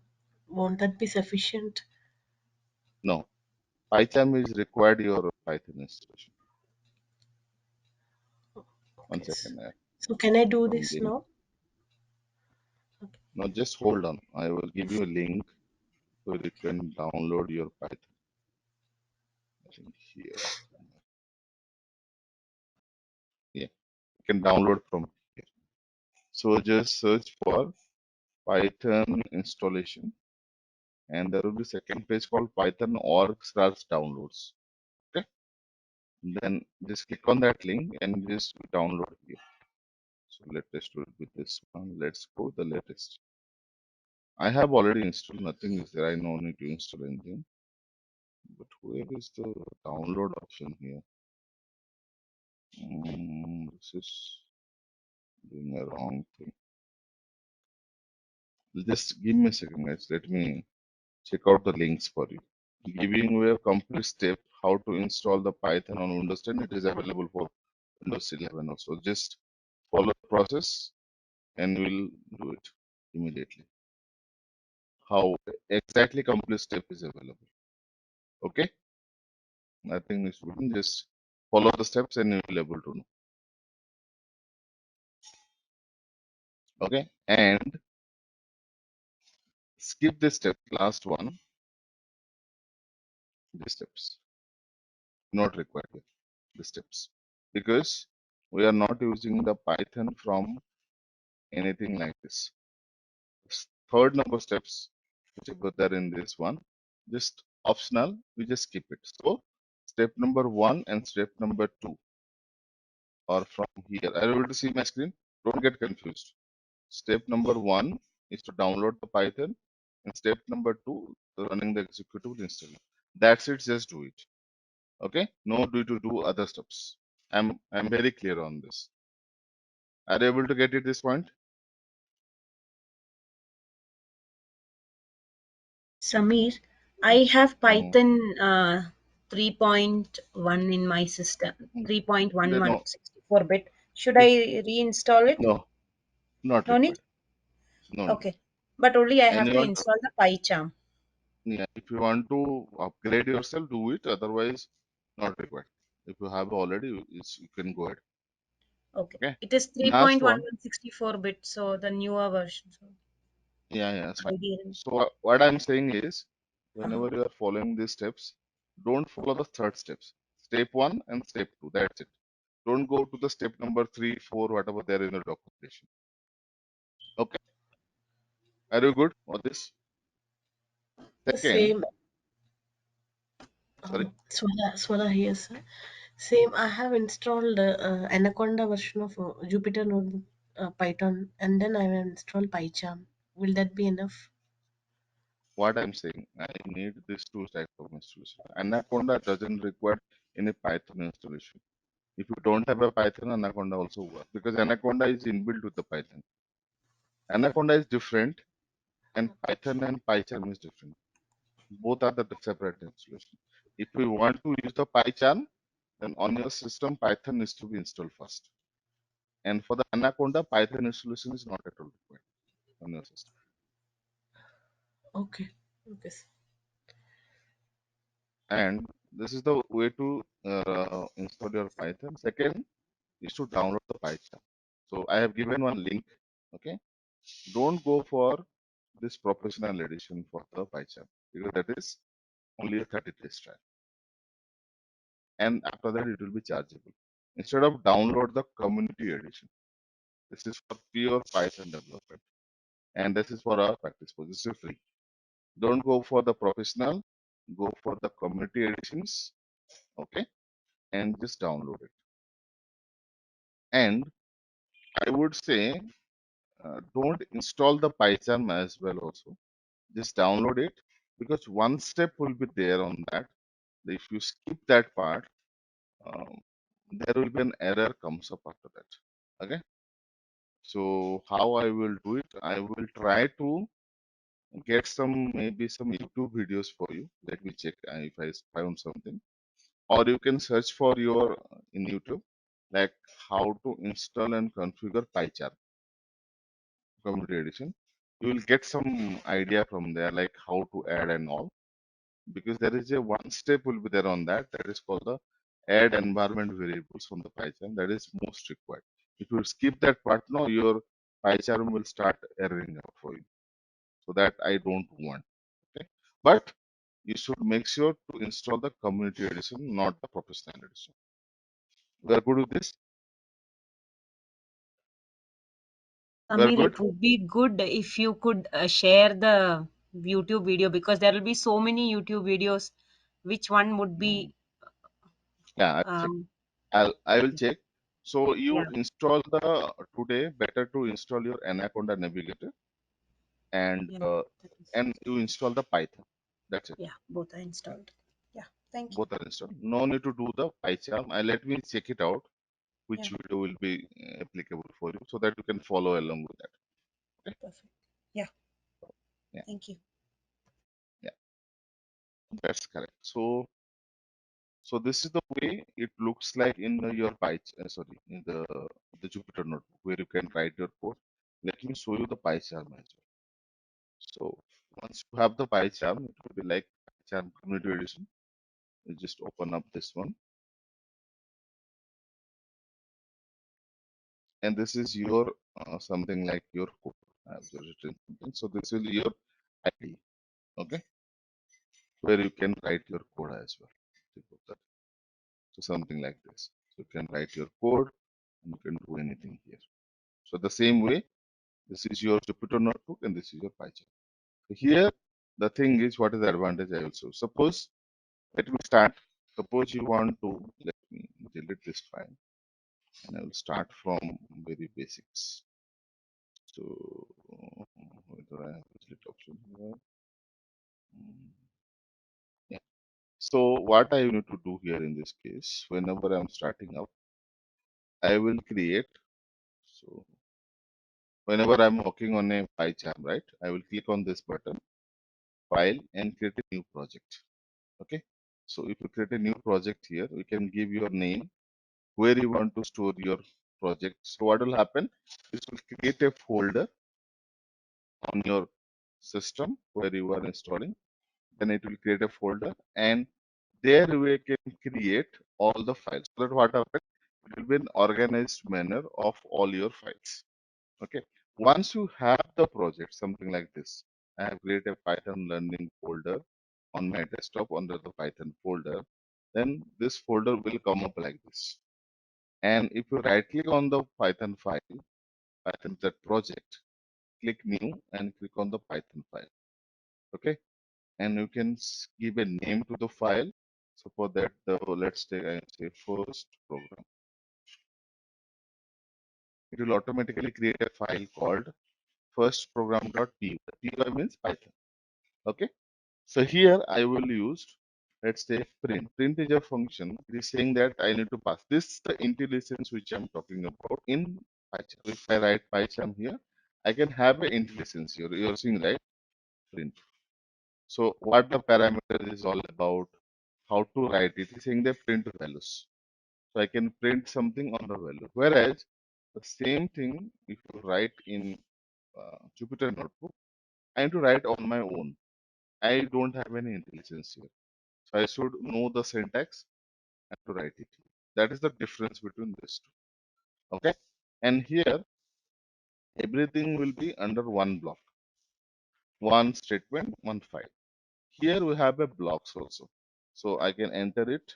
Speaker 5: Won't that be sufficient?
Speaker 3: No, PyCharm is required your Python installation. One
Speaker 5: Okay.
Speaker 3: second.
Speaker 5: So can I do
Speaker 3: I'm
Speaker 5: this
Speaker 3: getting.
Speaker 5: now? Okay.
Speaker 3: No, just hold on. I will give you a link so you can download your Python. I think here. Yeah, you can download from here. So just search for Python installation, and there will be second page called Python org/downloads. Okay, then just click on that link and just download here. So latest will be this one. Let's go the latest. I have already installed. Nothing is there. I no need to install anything. But where is the download option here? This is doing a wrong thing. Just give me a second, guys. Let me check out the links for you. Giving you a complete step how to install the Python on Windows 10. It is available for Windows 11 also. Just follow the process and we'll do it immediately. How exactly complete step is available. Okay? Nothing is written. Just follow the steps and you will be able to know. Okay? And skip this step, last one, the steps. Not required here, the steps. Because we are not using the Python from anything like this. Third number steps, whichever there in this one, just optional, we just skip it. So step number 1 and step number 2 are from here. Are you able to see my screen? Don't get confused. Step number 1 is to download the Python, and step number 2, running the executable installer. That's it, just do it. Okay, no need to do other steps. I'm very clear on this. Are you able to get it this point?
Speaker 4: Samir, I have
Speaker 3: Mm.
Speaker 4: Python 3.1 in my system,
Speaker 3: Mm.
Speaker 4: 3.11
Speaker 3: No,
Speaker 4: 64-bit. Should I reinstall it?
Speaker 3: no, not
Speaker 4: No need?
Speaker 3: required. No need.
Speaker 4: Okay. But only I
Speaker 3: And
Speaker 4: have
Speaker 3: you
Speaker 4: to
Speaker 3: want,
Speaker 4: install the PyCharm.
Speaker 3: yeah, if you want to upgrade yourself, do it. Otherwise, not required. If you have already, you can go ahead.
Speaker 4: Okay.
Speaker 3: Okay.
Speaker 4: It is
Speaker 3: Last one.
Speaker 4: 3.11 64-bit, so the newer version. So
Speaker 3: Yeah, that's fine.
Speaker 4: ideal.
Speaker 3: So what I'm saying is,
Speaker 4: Uh-huh.
Speaker 3: whenever you are following these steps, don't follow the third steps. Step 1 and step 2. That's it. Don't go to the step number 3, 4, whatever there in the documentation. Okay. Are you good on this?
Speaker 5: The
Speaker 3: Second,
Speaker 5: same.
Speaker 3: sorry.
Speaker 5: Swara here, sir. Same, I have installed Anaconda version of Jupyter Notebook Python, and then I have installed PyCharm. Will that be enough?
Speaker 3: What I'm saying, I need these two types of installation. Anaconda doesn't require any Python installation. If you don't have a Python, Anaconda also works because Anaconda is inbuilt with the Python. Anaconda is different, and Python and PyCharm is different. Both are the separate installation. If we want to use the PyCharm, then on your system, Python needs to be installed first. And for the Anaconda, Python installation is not at all required on your system.
Speaker 5: Okay. Okay.
Speaker 3: And this is the way to install your Python. Second is to download the PyCharm. So I have given one link. Okay, don't go for this professional edition for the PyCharm because that is only a 30 days trial, and after that it will be chargeable. Instead of download the community edition, this is for pure Python development, and this is for our practice course. This is free. Don't go for the professional. Go for the community editions. Okay, and just download it. And I would say don't install the PyCharm as well also. Just download it because one step will be there on that. If you skip that part, um, there will be an error comes up after that. Okay. So how I will do it? I will try to get some maybe some YouTube videos for you. Let me check if I found something. Or you can search for your in YouTube like how to install and configure PyCharm community edition. You will get some idea from there like how to add and all, because there is a one step will be there on that is called the add environment variables from the PyCharm. That is most required. If you skip that part, no, your PyCharm will start erroring out for you. So that I don't want. Okay, but you should make sure to install the community edition, not the professional edition. We are good with this. We are
Speaker 4: Samir,
Speaker 3: good.
Speaker 4: it would be good if you could share the YouTube video because there will be so many YouTube videos. Which one would
Speaker 3: Mm.
Speaker 4: be?
Speaker 3: Yeah, I'll check.
Speaker 4: Um,
Speaker 3: I will check. So you
Speaker 4: yeah,
Speaker 3: install the today. Better to install your Anaconda Navigator and
Speaker 4: yeah, that is,
Speaker 3: you install the Python. That's it.
Speaker 4: yeah. Both are installed. Yeah, thank you.
Speaker 3: Both are installed. No need to do the PyCharm. Let me check it out.
Speaker 4: Yeah,
Speaker 3: Which video will be applicable for you, so that you can follow along with that. Okay.
Speaker 4: perfect. Yeah,
Speaker 3: Yeah.
Speaker 4: thank you.
Speaker 3: Yeah. That's correct. So this is the way it looks like in your sorry, in the Jupyter notebook where you can write your code. Let me show you the PyCharm as well. So once you have the PyCharm, it will be like PyCharm Community Edition. You just open up this one, and this is your something like your code. I have just written something. So this is your ID, okay, where you can write your code as well. So something like this. So you can write your code and you can do anything here. So the same way, this is your Jupyter notebook and this is your PyCharm. So here, the thing is, what is the advantage I also? Suppose, let me start. Suppose you want to, let me delete this file and I will start from very basics. So, whether I have a delete option here. Yeah. So what I need to do here in this case, whenever I'm starting up, I will create. So whenever I'm working on a PyCharm, right, I will click on this button, file, and create a new project. Okay. So if you create a new project here, we can give your name, where you want to store your project. So what will happen? This will create a folder on your system where you are installing. Then it will create a folder, and there we can create all the files. So that what happens? It will be an organized manner of all your files. Okay. Once you have the project, something like this, I have created a Python learning folder on my desktop under the Python folder. Then this folder will come up like this. And if you right click on the Python file, Python that project, click new and click on the Python file. Okay. And you can give a name to the file. So for that, let's take, I say, first program. It will automatically create a file called first program.py. Py means Python. Okay. So here I will use, let's say, print. Print is a function. It is saying that I need to pass this the IntelliSense which I'm talking about in PyCharm. If I write PyCharm here, I can have an IntelliSense here. You're seeing, right? Print. So what the parameter is all about, how to write it. It's saying the print values. So I can print something on the value. Whereas the same thing, if you write in Jupyter Notebook, I need to write on my own. I don't have any intelligence here. So I should know the syntax and to write it. That is the difference between these two. Okay. And here, everything will be under one block, one statement, one file. Here we have a blocks also. So I can enter it.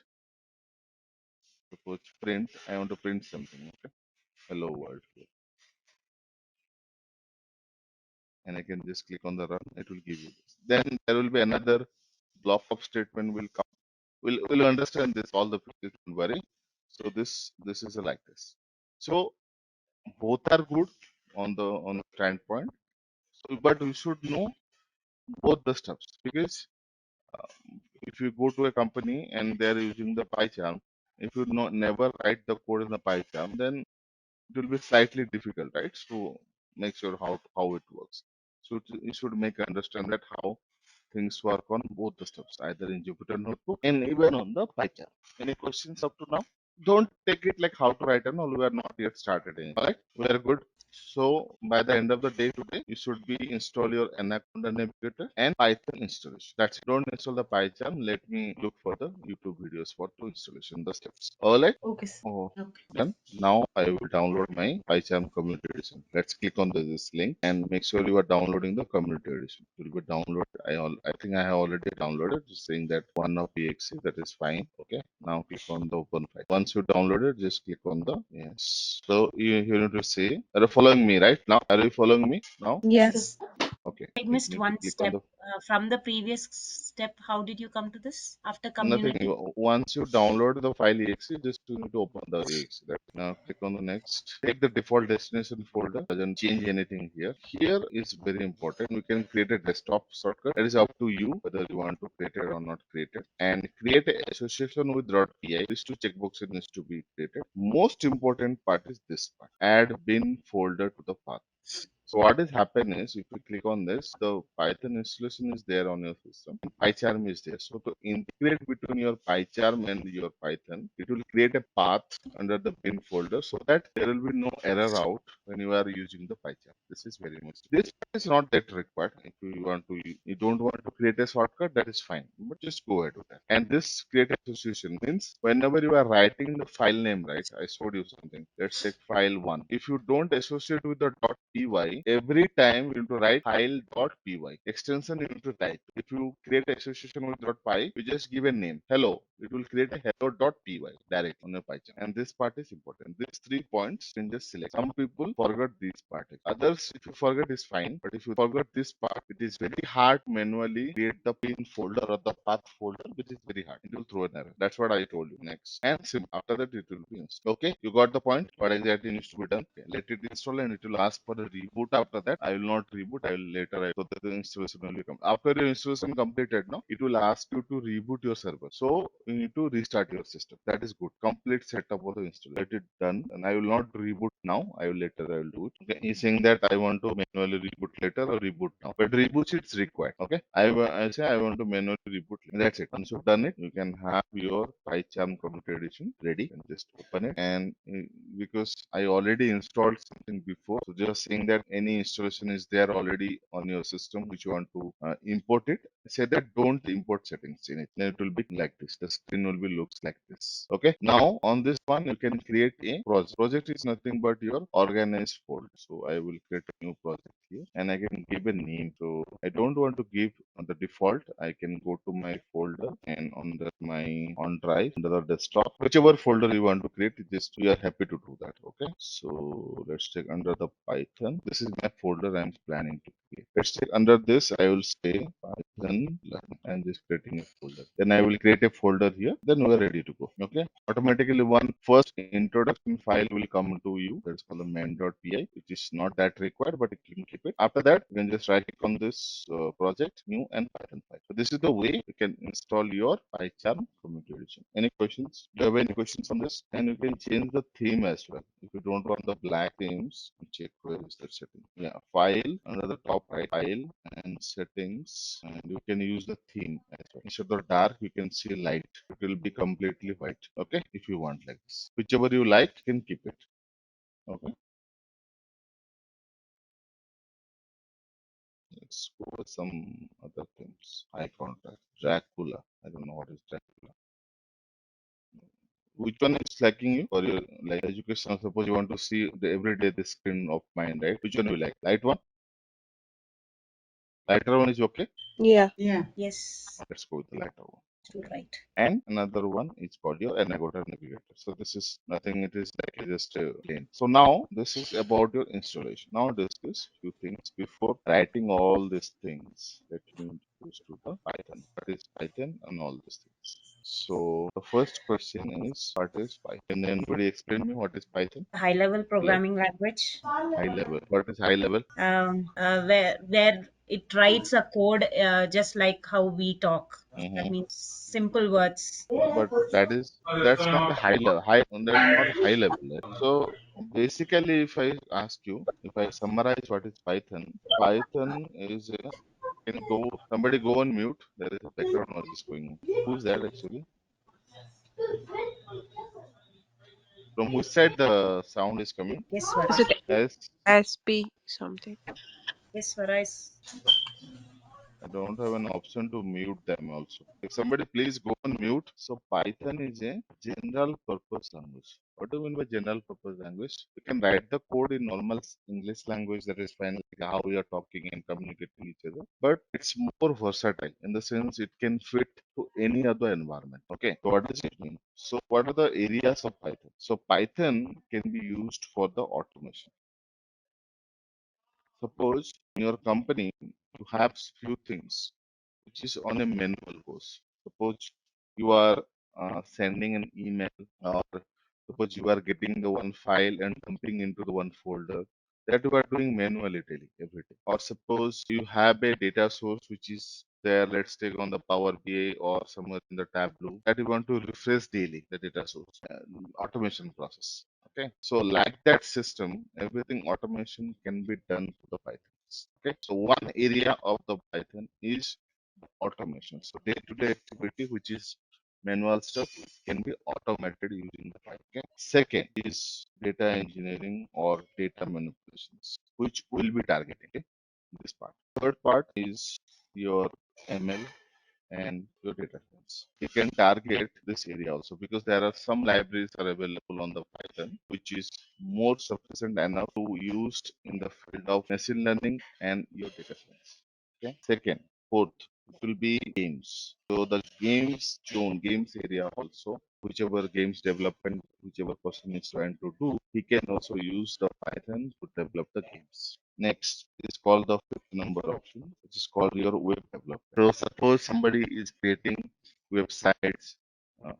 Speaker 3: Suppose print, I want to print something. Okay. Hello world here. And I can just click on the run. It will give you this. Then there will be another block of statement will come. We'll understand this all the pieces, don't worry. So this is like this. So both are good on the standpoint. So, but we should know both the stuffs, because if you go to a company and they're using the PyCharm, if you never write the code in the PyCharm, then it will be slightly difficult, right? So make sure how it works. So you should make understand that how things work on both the stuffs, either in Jupyter Notebook and even on the PyCharm. Any questions up to now? Don't take it like how to write and all. We are not yet started. All right, we are good. So by the end of the day today, you should be install your Anaconda Navigator and Python installation. That's it. Don't install the PyCharm. Let me look for the YouTube videos for to installation the steps. All right.
Speaker 5: Okay, sir.
Speaker 3: Oh,
Speaker 5: Okay.
Speaker 3: done. Now I will download my PyCharm community edition. Let's click on this link and make sure you are downloading the community edition. It will be downloaded. I think I have already downloaded, just saying that one of exe, that is fine. Okay. Now click on the open file. Once you download it, just click on the yes. So you need to say, are you following me right now? Are you following me now?
Speaker 5: Yes.
Speaker 3: Okay.
Speaker 4: I
Speaker 3: You
Speaker 4: missed
Speaker 3: need to
Speaker 4: one
Speaker 3: click on
Speaker 4: step
Speaker 3: the
Speaker 4: from the previous step. How did you come to this after
Speaker 3: nothing.
Speaker 4: community?
Speaker 3: Once you download the file exe, just you need to open the exe. Now click on the next. Take the default destination folder. Doesn't change anything here. Here is very important. We can create a desktop shortcut. It is up to you whether you want to create it or not create it. And create an association with .py. These two checkboxes needs to be created. Most important part is this part. Add bin folder to the path. So what is happening is, if you click on this, the Python installation is there on your system. PyCharm is there. So to integrate between your PyCharm and your Python, it will create a path under the bin folder so that there will be no error out when you are using the PyCharm. This is very much. This is not that required. If you don't want to create a shortcut, that is fine. But just go ahead with that. And this create association means whenever you are writing the file name, right? I showed you something. Let's take file one. If you don't associate with the .py, every time you need to write file.py. Extension you need to type. If you create association with .py, you just give a name. Hello. It will create a hello.py direct on your PyCharm. And this part is important. These 3 points you can just select. Some people forget this part. Others, if you forget, is fine. But if you forget this part, it is very hard to manually create the pin folder or the path folder, which is very hard. It will throw an error. That's what I told you. Next. And after that, it will be installed. Okay, you got the point? What exactly needs to be done? Okay, let it install and it will ask for a reboot after that. I will not reboot. I will later. So that the installation will come. After your installation completed, now it will ask you to reboot your server. So you need to restart your system. That is good. Complete setup of the install. Let it done. And I will not reboot now. I will do it. Okay. He's saying that I want to manually reboot later or reboot now. But reboot it's required. Okay. I say I want to manually reboot. That's it. Once you've done it, you can have your PyCharm community edition ready and just open it. And because I already installed something before, so just saying that any installation is there already on your system which you want to import it, say that don't import settings in it. Then it will be like this. The screen will be looks like this. Okay. Now on this one, you can create a project. Project is nothing but your organized folder. So I will create a new project here, and I can give a name. So I don't want to give the default. I can go to my folder and under my on drive, under the desktop, whichever folder you want to create, just we are happy to do that. Okay. So let's take under the Python. This is my folder I'm planning to create. Let's take under this. I will say Python and just creating a folder. Then I will create a folder here. Then we are ready to go. Okay. Automatically, one first introduction file will come to you. That's called the main.py, which is not that required, but you can keep it. After that, you can just right click on this project, new and Python file. So this is the way you can install your PyCharm community edition. Any questions? Do you have any questions on this? And you can change the theme as well. If you don't want the black themes, check where is that setting. Yeah, file under the top right, file and settings, and you can use the theme as well. Instead of dark, you can see light. It will be completely white. Okay, if you want like this, whichever you like, you can keep it. Okay, let's go with some other themes. High contrast, Dracula. I don't know what is Dracula. Which one is lacking you for your like education? Suppose you want to see the everyday the screen of mine, right? Which one you like? Light one? Lighter one is okay.
Speaker 6: Yeah.
Speaker 5: Yeah.
Speaker 4: Yes,
Speaker 3: Let's go with the lighter one.
Speaker 4: you're right.
Speaker 3: And another one is called your Navigator navigator. So this is nothing, it is like just a plain. So now this is about your installation. Now discuss few things before writing all these things. Let me introduce to the Python. What is Python and all these things. So the first question is, what is Python? Can anybody explain me what is Python?
Speaker 4: High level
Speaker 3: Hello?
Speaker 4: programming language,
Speaker 3: High level. What is high level?
Speaker 4: where it writes a code just like how we talk. That
Speaker 3: Mhm.
Speaker 4: means simple words.
Speaker 3: But that's not a high level. That's not high level. Right? So basically, if I ask you, if I summarize what is Python, Python is a, can go somebody go on mute. There is a background noise is going on. Who's that actually? From which side the sound is coming?
Speaker 4: Yes,
Speaker 6: Is
Speaker 4: Svara.
Speaker 6: it
Speaker 3: As
Speaker 6: SP something?
Speaker 4: Yes, Svara is.
Speaker 3: I don't have an option to mute them also. If somebody please go on mute. So Python is a general purpose language. What do you mean by general purpose language? You can write the code in normal English language, that is fine, like how we are talking and communicating each other. But it's more versatile in the sense it can fit to any other environment. Okay. So what does it mean? So what are the areas of Python? So Python can be used for the automation. Suppose in your company you have few things which is on a manual course. Suppose you are sending an email, or suppose you are getting the one file and dumping into the one folder, that you are doing manually daily, every day. Or suppose you have a data source which is there, let's take on the Power BI or somewhere in the Tableau, that you want to refresh daily the data source, automation process. Okay, so like that system, everything automation can be done through the Python. Okay, so one area of the Python is automation. So day-to-day activity, which is manual stuff, can be automated using the Python. Okay. Second is data engineering or data manipulations, which will be targeting, okay, this part. Third part is your ML and your data science. You can target this area also because there are some libraries are available on the Python, which is more sufficient enough to used in the field of machine learning and your data science. Okay. Second, fourth, it will be games. So the games area also, whichever games development, whichever person is trying to do, he can also use the Python to develop the games. Next is called the fifth number option, which is called your web development. So suppose somebody is creating websites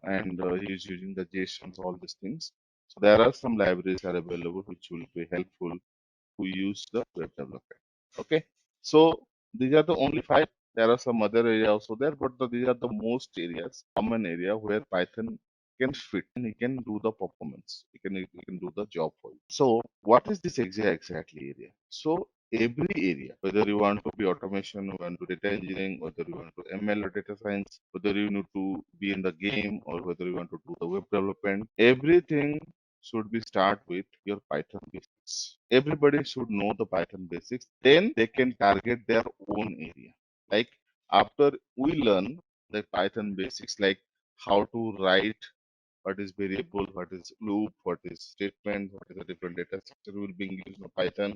Speaker 3: and he is using the JSONs, all these things. So there are some libraries are available which will be helpful to use the web development. Okay, so these are the only five. There are some other areas also there, but these are the most areas, common area where Python can fit and he can do the performance. He can do the job for you. So what is this exactly area? So every area, whether you want to be automation, you want to data engineering, whether you want to ML or data science, whether you need to be in the game or whether you want to do the web development, everything should be start with your Python basics. Everybody should know the Python basics. Then they can target their own area. Like after we learn the Python basics, like how to write, what is variable, what is loop, what is statement, what is the different data structure will be used in Python.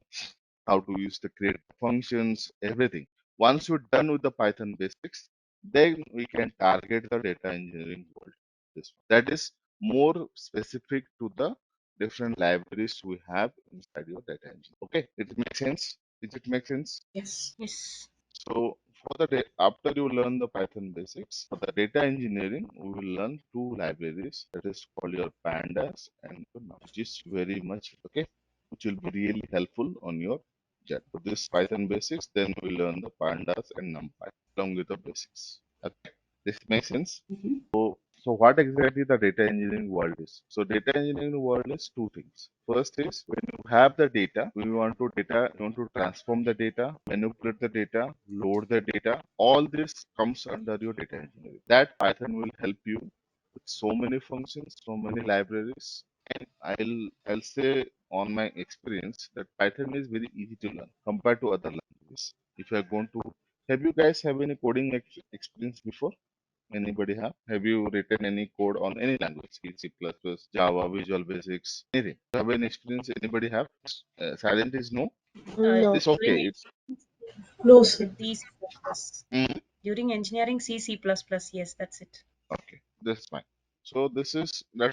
Speaker 3: how to use the create functions, everything. Once you're done with the Python basics, then we can target the data engineering world. That is more specific to the different libraries we have inside your data engine. Okay, it makes sense? Does it make sense?
Speaker 5: Yes. Yes.
Speaker 3: So for the after you learn the Python basics, for the data engineering, we will learn two libraries that is called your pandas and which is very much okay, which will be really helpful on your journey. For this Python basics, then we learn the pandas and NumPy along with the basics. Okay, this makes sense.
Speaker 5: Mm-hmm.
Speaker 3: So what exactly the data engineering world is? So data engineering world is two things. First is when you have the data, you want to transform the data, manipulate the data, load the data. All this comes under your data engineering. That Python will help you with so many functions, so many libraries. And I'll say on my experience that Python is very easy to learn compared to other languages. If you are going to have you guys have any coding experience before? Anybody have? Have you written any code on any language? C, Java, Visual Basics, anything? Have any experience? Anybody have? Silent is no.
Speaker 6: No.
Speaker 3: It's okay.
Speaker 4: During
Speaker 3: It's
Speaker 5: No, sir.
Speaker 4: C, C++.
Speaker 3: mm,
Speaker 4: During engineering, C, C++. Yes, that's it.
Speaker 3: okay. That's fine. So that's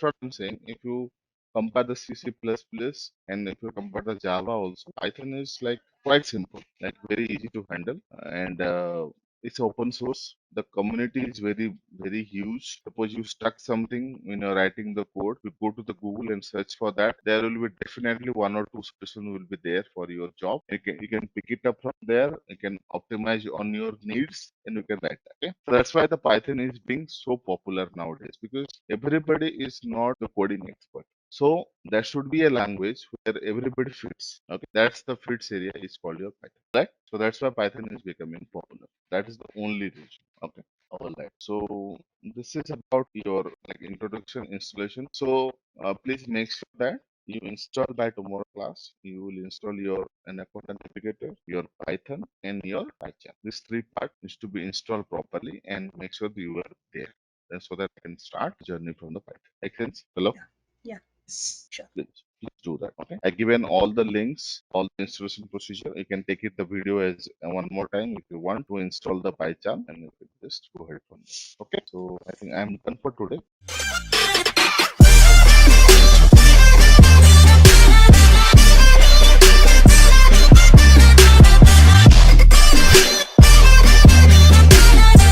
Speaker 3: what I'm saying. If you compare the C, C++ and if you compare the Java also, Python is like quite simple, like very easy to handle, and it's open source. The community is very huge. Suppose you stuck something when you're writing the code, you go to the Google and search for that. There will be definitely one or two solutions will be there for your job. You can pick it up from there. You can optimize on your needs and you can write that. Okay, so that's why the Python is being so popular nowadays because everybody is not the coding expert. So there should be a language where everybody fits. Okay, that's the fits area is called your Python, right? So that's why Python is becoming popular. That is the only reason. Okay, all right. So this is about your like introduction installation. So please make sure that you install by tomorrow class. You will install your an account navigator, your Python, and your PyCharm. These three parts needs to be installed properly and make sure that you are there. And so that I can start journey from the Python. Make sense? Hello?
Speaker 4: Yeah, sure.
Speaker 3: Please do that. Okay. I given all the links, all the installation procedure. You can take it the video as one more time if you want to install the PyCharm and you can just go ahead from there. Okay. So I think I'm done for today.